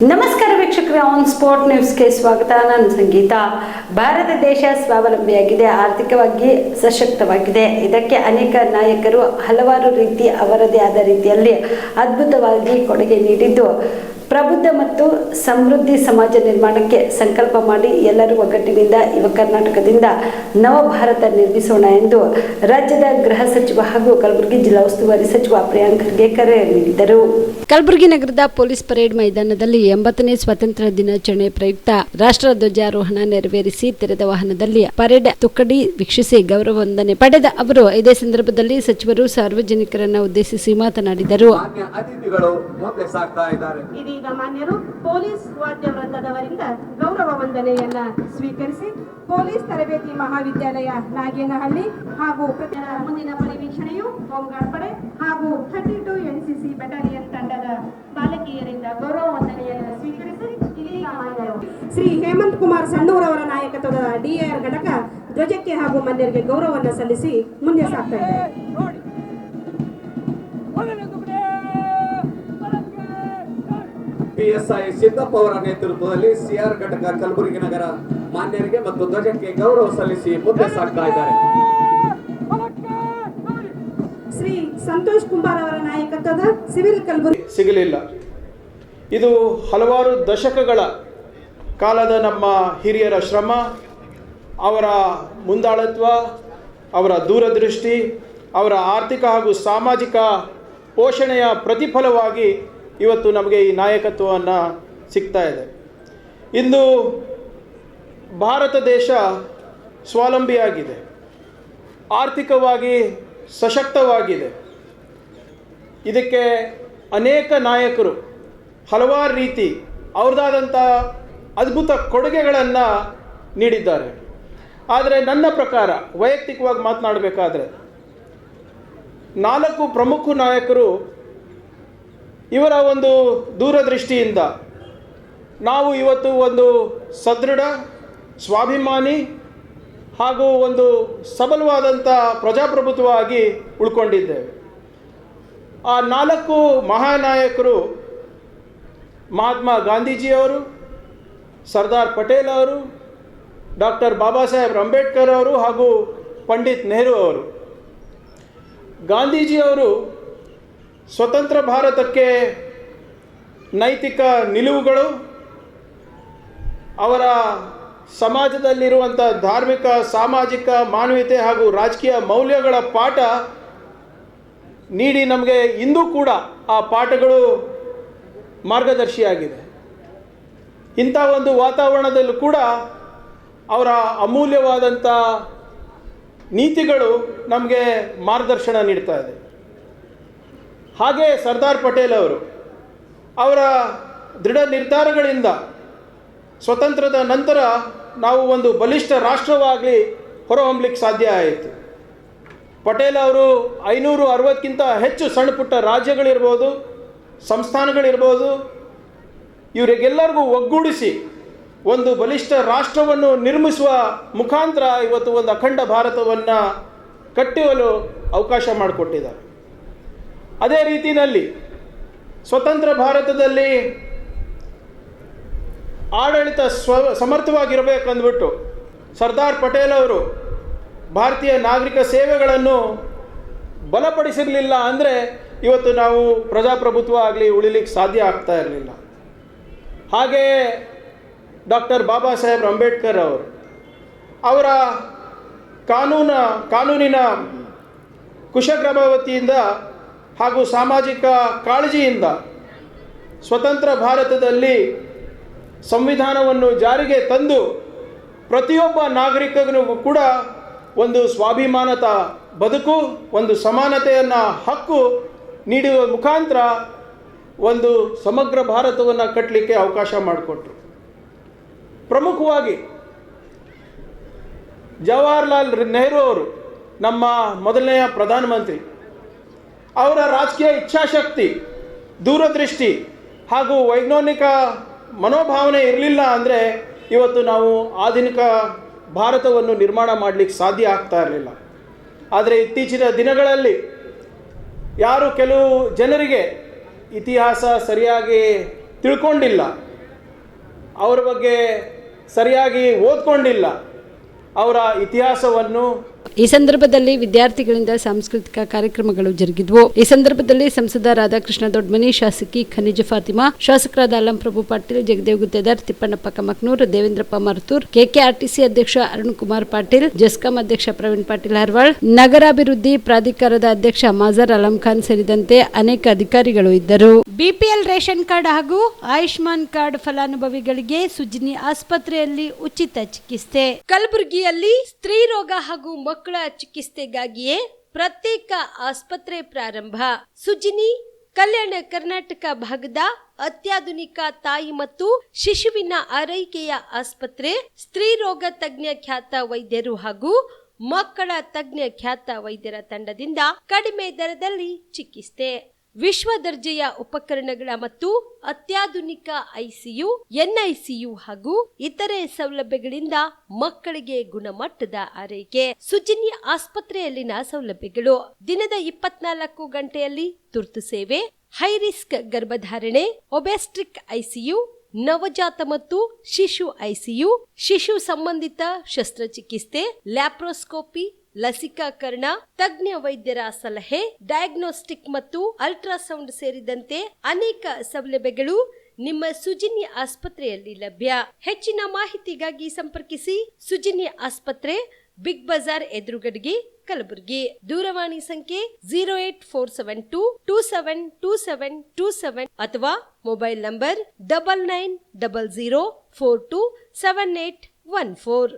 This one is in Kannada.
ನಮಸ್ಕಾರ ವೀಕ್ಷಕರೇ, ಆನ್ ಸ್ಪಾಟ್ ನ್ಯೂಸ್ಗೆ ಸ್ವಾಗತ. ನಾನು ಸಂಗೀತಾ. ಭಾರತ ದೇಶ ಸ್ವಾವಲಂಬಿಯಾಗಿದೆ, ಆರ್ಥಿಕವಾಗಿ ಸಶಕ್ತವಾಗಿದೆ. ಇದಕ್ಕೆ ಅನೇಕ ನಾಯಕರು ಹಲವಾರು ರೀತಿ ಅವರದೇ ಆದ ರೀತಿಯಲ್ಲಿ ಅದ್ಭುತವಾಗಿ ಕೊಡುಗೆ ನೀಡಿದ್ದು, ಪ್ರಬುದ್ಧ ಮತ್ತು ಸಮೃದ್ಧಿ ಸಮಾಜ ನಿರ್ಮಾಣಕ್ಕೆ ಸಂಕಲ್ಪ ಮಾಡಿ ಎಲ್ಲರೂ ಒಗ್ಗಟ್ಟಿನಿಂದ ಯುವ ಕರ್ನಾಟಕದಿಂದ ನವ ಭಾರತ ನಿರ್ಮಿಸೋಣ ಎಂದು ರಾಜ್ಯದ ಗೃಹ ಸಚಿವ ಹಾಗೂ ಕಲಬುರಗಿ ಜಿಲ್ಲಾ ಉಸ್ತುವಾರಿ ಸಚಿವ ಪ್ರಿಯಾಂಕ್ ಖರ್ಗೆ ಕರೆ ನೀಡಿದರು. ಕಲಬುರಗಿ ನಗರದ ಪೊಲೀಸ್ ಪರೇಡ್ ಮೈದಾನದಲ್ಲಿ 80ನೇ ಸ್ವಾತಂತ್ರ್ಯ ದಿನಾಚರಣೆ ಪ್ರಯುಕ್ತ ರಾಷ್ಟ್ರ ಧ್ವಜಾರೋಹಣ ನೆರವೇರಿಸಿ ತೆರೆದ ವಾಹನದಲ್ಲಿ ಪರೇಡ್ ತುಕಡಿ ವೀಕ್ಷಿಸಿ ಗೌರವ ವಂದನೆ ಪಡೆದ ಅವರು ಇದೇ ಸಂದರ್ಭದಲ್ಲಿ ಸಚಿವರು ಸಾರ್ವಜನಿಕರನ್ನು ಉದ್ದೇಶಿಸಿ ಮಾತನಾಡಿದರು. ಇದೀಗ ಮಾನ್ಯರು ಪೊಲೀಸ್ ವಾದ್ಯ ವೃಂದದವರಿಂದ ಗೌರವ ವಂದನೆಯನ್ನ ಸ್ವೀಕರಿಸಿ ಪೊಲೀಸ್ ತರಬೇತಿ ಮಹಾವಿದ್ಯಾಲಯ ನಾಗೇನಹಳ್ಳಿ ಹಾಗೂ ಮುಂದಿನ ಪರಿವೀಕ್ಷಣೆಯು ಹೋಂಗಾರ್ಡ್ ಪಡೆ ಹಾಗೂ 32 NCC ಬೆಟಾಲಿಯನ್ ತಂಡದ ಬಾಲಕಿಯರಿಂದ ಗೌರವ ವಂದನೆಯನ್ನು ಸ್ವೀಕರಿಸಿ ಇದೀಗ ಮಾನ್ಯರು ಶ್ರೀ ಹೇಮಂತ್ ಕುಮಾರ್ ಸಣ್ಣೂರ್ ಅವರ ನಾಯಕತ್ವದ DAR ಘಟಕ ಧ್ವಜಕ್ಕೆ ಹಾಗೂ ಮಾನ್ಯರಿಗೆ ಗೌರವವನ್ನು ಸಲ್ಲಿಸಿ ಮುಂದೆ ಸಾಗ್ತಾ ಇದೆ. PSI ಸಿದ್ದಪ್ಪ ಅವರ ನೇತೃತ್ವದಲ್ಲಿ CR ಘಟಕ ಕಲಬುರಗಿ ನಗರ ಮಾನ್ಯರಿಗೆ ಮತ್ತು ಧ್ವಜಕ್ಕೆ ಗೌರವ ಸಲ್ಲಿಸಿ ಮುಂದೆ ಸಾಗ್ತಾ ಇದ್ದಾರೆ. ಶ್ರೀ ಸಂತೋಷ್ ಕುಮಾರ್ ಅವರ ನಾಯಕತ್ವದ ಸಿವಿಲ್ ಕಲಬುರಗಿ ಸಿಗಲಿಲ್ಲ. ಇದು ಹಲವಾರು ದಶಕಗಳ ಕಾಲದ ನಮ್ಮ ಹಿರಿಯರ ಶ್ರಮ, ಅವರ ಮುಂದಾಳತ್ವ, ಅವರ ದೂರದೃಷ್ಟಿ, ಅವರ ಆರ್ಥಿಕ ಹಾಗೂ ಸಾಮಾಜಿಕ ಪೋಷಣೆಯ ಪ್ರತಿಫಲವಾಗಿ ಇವತ್ತು ನಮಗೆ ಈ ನಾಯಕತ್ವವನ್ನು ಸಿಗ್ತಾ ಇದೆ. ಇಂದು ಭಾರತ ದೇಶ ಸ್ವಾವಲಂಬಿಯಾಗಿದೆ, ಆರ್ಥಿಕವಾಗಿ ಸಶಕ್ತವಾಗಿದೆ. ಇದಕ್ಕೆ ಅನೇಕ ನಾಯಕರು ಹಲವಾರು ರೀತಿ ಅವ್ರದ್ದಾದಂಥ ಅದ್ಭುತ ಕೊಡುಗೆಗಳನ್ನು ನೀಡಿದ್ದಾರೆ. ಆದರೆ ನನ್ನ ಪ್ರಕಾರ ವೈಯಕ್ತಿಕವಾಗಿ ಮಾತನಾಡಬೇಕಾದ್ರೆ 4 ಪ್ರಮುಖ ನಾಯಕರು ಇವರ ಒಂದು ದೂರದೃಷ್ಟಿಯಿಂದ ನಾವು ಇವತ್ತು ಒಂದು ಸದೃಢ, ಸ್ವಾಭಿಮಾನಿ ಹಾಗೂ ಒಂದು ಸಬಲವಾದಂಥ ಪ್ರಜಾಪ್ರಭುತ್ವವಾಗಿ ಉಳ್ಕೊಂಡಿದ್ದೇವೆ. ಆ 4 ಮಹಾನಾಯಕರು ಮಹಾತ್ಮ ಗಾಂಧೀಜಿಯವರು, ಸರ್ದಾರ್ ಪಟೇಲ್ ಅವರು, ಡಾಕ್ಟರ್ ಬಾಬಾ ಸಾಹೇಬ್ ಅಂಬೇಡ್ಕರ್ ಅವರು ಹಾಗೂ ಪಂಡಿತ್ ನೆಹರು ಅವರು. ಗಾಂಧೀಜಿಯವರು ಸ್ವತಂತ್ರ ಭಾರತಕ್ಕೆ ನೈತಿಕ ನಿಲುವುಗಳು, ಅವರ ಸಮಾಜದಲ್ಲಿರುವಂಥ ಧಾರ್ಮಿಕ, ಸಾಮಾಜಿಕ, ಮಾನವೀಯತೆ ಹಾಗೂ ರಾಜಕೀಯ ಮೌಲ್ಯಗಳ ಪಾಠ ನೀಡಿ ನಮಗೆ ಇಂದು ಕೂಡ ಆ ಪಾಠಗಳು ಮಾರ್ಗದರ್ಶಿಯಾಗಿದೆ. ಇಂಥ ಒಂದು ವಾತಾವರಣದಲ್ಲೂ ಕೂಡ ಅವರ ಅಮೂಲ್ಯವಾದಂಥ ನೀತಿಗಳು ನಮಗೆ ಮಾರ್ಗದರ್ಶನ ನೀಡ್ತಾ ಇದೆ. ಹಾಗೆ ಸರ್ದಾರ್ ಪಟೇಲ್ ಅವರು ಅವರ ದೃಢ ನಿರ್ಧಾರಗಳಿಂದ ಸ್ವತಂತ್ರದ ನಂತರ ನಾವು ಒಂದು ಬಲಿಷ್ಠ ರಾಷ್ಟ್ರವಾಗಿ ಹೊರಹೊಮ್ಮಲಿಕ್ಕೆ ಸಾಧ್ಯ ಆಯಿತು. ಪಟೇಲ್ ಅವರು 560ಕ್ಕಿಂತ ಹೆಚ್ಚು ಸಣ್ಣ ಪುಟ್ಟ ರಾಜ್ಯಗಳಿರ್ಬೋದು, ಸಂಸ್ಥಾನಗಳಿರ್ಬೋದು, ಇವರಿಗೆಲ್ಲರಿಗೂ ಒಗ್ಗೂಡಿಸಿ ಒಂದು ಬಲಿಷ್ಠ ರಾಷ್ಟ್ರವನ್ನು ನಿರ್ಮಿಸುವ ಮುಖಾಂತರ ಇವತ್ತು ಒಂದು ಅಖಂಡ ಭಾರತವನ್ನು ಕಟ್ಟುವಲು ಅವಕಾಶ ಮಾಡಿಕೊಟ್ಟಿದ್ದಾರೆ. ಅದೇ ರೀತಿಯಲ್ಲಿ ಸ್ವತಂತ್ರ ಭಾರತದಲ್ಲಿ ಆಡಳಿತ ಸಮರ್ಥವಾಗಿರಬೇಕಂದ್ಬಿಟ್ಟು ಸರ್ದಾರ್ ಪಟೇಲ್ ಅವರು ಭಾರತೀಯ ನಾಗರಿಕ ಸೇವೆಗಳನ್ನು ಬಲಪಡಿಸಿರಲಿಲ್ಲ ಅಂದರೆ ಇವತ್ತು ನಾವು ಪ್ರಜಾಪ್ರಭುತ್ವ ಆಗಲಿ ಉಳಿಲಿಕ್ಕೆ ಸಾಧ್ಯ ಆಗ್ತಾ ಇರಲಿಲ್ಲ. ಹಾಗೆಯೇ ಡಾಕ್ಟರ್ ಬಾಬಾ ಸಾಹೇಬ್ ಅಂಬೇಡ್ಕರ್ ಅವರು ಅವರ ಕಾನೂನಿನ ಕುಶಗ್ರಭಾವತಿಯಿಂದ ಹಾಗೂ ಸಾಮಾಜಿಕ ಕಾಳಜಿಯಿಂದ ಸ್ವತಂತ್ರ ಭಾರತದಲ್ಲಿ ಸಂವಿಧಾನವನ್ನು ಜಾರಿಗೆ ತಂದು ಪ್ರತಿಯೊಬ್ಬ ನಾಗರಿಕನಿಗೂ ಕೂಡ ಒಂದು ಸ್ವಾಭಿಮಾನದ ಬದುಕು, ಒಂದು ಸಮಾನತೆಯನ್ನು ಹಕ್ಕು ನೀಡುವ ಮುಖಾಂತರ ಒಂದು ಸಮಗ್ರ ಭಾರತವನ್ನು ಕಟ್ಟಲಿಕ್ಕೆ ಅವಕಾಶ ಮಾಡಿಕೊಟ್ರು. ಪ್ರಮುಖವಾಗಿ ಜವಾಹರ್ಲಾಲ್ ನೆಹರು ಅವರು ನಮ್ಮ ಮೊದಲನೆಯ ಪ್ರಧಾನಮಂತ್ರಿ. ಅವರ ರಾಜಕೀಯ ಇಚ್ಛಾಶಕ್ತಿ, ದೂರದೃಷ್ಟಿ ಹಾಗೂ ವೈಜ್ಞಾನಿಕ ಮನೋಭಾವನೆ ಇರಲಿಲ್ಲ ಅಂದರೆ ಇವತ್ತು ನಾವು ಆಧುನಿಕ ಭಾರತವನ್ನು ನಿರ್ಮಾಣ ಮಾಡಲಿಕ್ಕೆ ಸಾಧ್ಯ ಆಗ್ತಾ ಇರಲಿಲ್ಲ. ಆದರೆ ಇತ್ತೀಚಿನ ದಿನಗಳಲ್ಲಿ ಕೆಲವು ಜನರಿಗೆ ಇತಿಹಾಸ ಸರಿಯಾಗಿ ತಿಳ್ಕೊಂಡಿಲ್ಲ. ಅವರ ಬಗ್ಗೆ ಸರಿಯಾಗಿ ಓದ್ಕೊಂಡಿಲ್ಲ, ಅವರ ಇತಿಹಾಸವನ್ನು. ಈ ಸಂದರ್ಭದಲ್ಲಿ ವಿದ್ಯಾರ್ಥಿಗಳಿಂದ ಸಾಂಸ್ಕೃತಿಕ ಕಾರ್ಯಕ್ರಮಗಳು ಜರುಗಿದ್ವು. ಈ ಸಂದರ್ಭದಲ್ಲಿ ಸಂಸದ ರಾಧಾಕೃಷ್ಣ ದೊಡ್ಮನಿ, ಶಾಸಕಿ ಖನಿಜ ಫಾತಿಮಾ, ಶಾಸಕರಾದ ಅಲ್ಲಂ ಪ್ರಭು ಪಾಟೀಲ್, ಜಗದೇವ್ ಗುತ್ತೇದಾರ್, ತಿಪ್ಪಣ್ಣಪ್ಪ ಕಮಕ್ನೂರ್, ದೇವೇಂದ್ರಪ್ಪ ಮರ್ತೂರ್, ಕೆಕೆಆರ್ಟಿಸಿ ಅಧ್ಯಕ್ಷ ಅರುಣ್ ಕುಮಾರ್ ಪಾಟೀಲ್, ಜೆಸ್ಕಾಂ ಅಧ್ಯಕ್ಷ ಪ್ರವೀಣ್ ಪಾಟೀಲ್ ಹರ್ವಾಳ್, ನಗರಾಭಿವೃದ್ಧಿ ಪ್ರಾಧಿಕಾರದ ಅಧ್ಯಕ್ಷ ಮಾಜರ್ ಅಲಂ ಖಾನ್ ಸೇರಿದಂತೆ ಅನೇಕ ಅಧಿಕಾರಿಗಳು ಇದ್ದರು. ಬಿಪಿಎಲ್ ರೇಷನ್ ಕಾರ್ಡ್ ಹಾಗೂ ಆಯುಷ್ಮಾನ್ ಕಾರ್ಡ್ ಫಲಾನುಭವಿಗಳಿಗೆ ಸುಜಿನಿ ಆಸ್ಪತ್ರೆಯಲ್ಲಿ ಉಚಿತ ಚಿಕಿತ್ಸೆ. ಕಲಬುರಗಿಯಲ್ಲಿ ಸ್ತ್ರೀ ರೋಗ ಹಾಗೂ ಮಕ್ಕಳ ಚಿಕಿತ್ಸೆಗಾಗಿಯೇ ಪ್ರತ್ಯೇಕ ಆಸ್ಪತ್ರೆ ಪ್ರಾರಂಭ. ಸುಜಿನಿ ಕಲ್ಯಾಣ ಕರ್ನಾಟಕ ಭಾಗದ ಅತ್ಯಾಧುನಿಕ ತಾಯಿ ಮತ್ತು ಶಿಶುವಿನ ಆರೈಕೆಯ ಆಸ್ಪತ್ರೆ. ಸ್ತ್ರೀ ರೋಗ ತಜ್ಞ ಖ್ಯಾತ ವೈದ್ಯರು ಹಾಗೂ ಮಕ್ಕಳ ತಜ್ಞ ಖ್ಯಾತ ವೈದ್ಯರ ತಂಡದಿಂದ ಕಡಿಮೆ ದರದಲ್ಲಿ ಚಿಕಿತ್ಸೆ, ವಿಶ್ವ ದರ್ಜೆಯ ಉಪಕರಣಗಳ ಮತ್ತು ಅತ್ಯಾಧುನಿಕ ಐಸಿಯು, ಎನ್ಐಸಿಯು ಹಾಗೂ ಇತರೆ ಸೌಲಭ್ಯಗಳಿಂದ ಮಕ್ಕಳಿಗೆ ಗುಣಮಟ್ಟದ ಆರೈಕೆ. ಸುಜಿನಿ ಆಸ್ಪತ್ರೆಯಲ್ಲಿನ ಸೌಲಭ್ಯಗಳು: ದಿನದ 24 ಗಂಟೆಯಲ್ಲಿ ತುರ್ತು ಸೇವೆ, ಹೈ ರಿಸ್ಕ್ ಗರ್ಭಧಾರಣೆ, ಒಬೆಸ್ಟ್ರಿಕ್ ಐಸಿಯು, ನವಜಾತ ಮತ್ತು ಶಿಶು ಐಸಿಯು, ಶಿಶು ಸಂಬಂಧಿತ ಶಸ್ತ್ರಚಿಕಿತ್ಸೆ, ಲ್ಯಾಪ್ರೋಸ್ಕೋಪಿ, ಲಸಿಕಾಕರಣ, ತಜ್ಞ ವೈದ್ಯರ ಸಲಹೆ, ಡಯಾಗ್ನೋಸ್ಟಿಕ್ ಮತ್ತು ಅಲ್ಟ್ರಾಸೌಂಡ್ ಸೇರಿದಂತೆ ಅನೇಕ ಸೌಲಭ್ಯಗಳು ನಿಮ್ಮ ಸುಜಿನಿ ಆಸ್ಪತ್ರೆಯಲ್ಲಿ ಲಭ್ಯ. ಹೆಚ್ಚಿನ ಮಾಹಿತಿಗಾಗಿ ಸಂಪರ್ಕಿಸಿ ಸುಜಿನಿ ಆಸ್ಪತ್ರೆ, ಬಿಗ್ ಬಜಾರ್ ಎದುರುಗಡೆಗೆ, ಕಲಬುರಗಿ. ದೂರವಾಣಿ ಸಂಖ್ಯೆ 08472 272727 ಅಥವಾ ಮೊಬೈಲ್ ನಂಬರ್ 9900427814.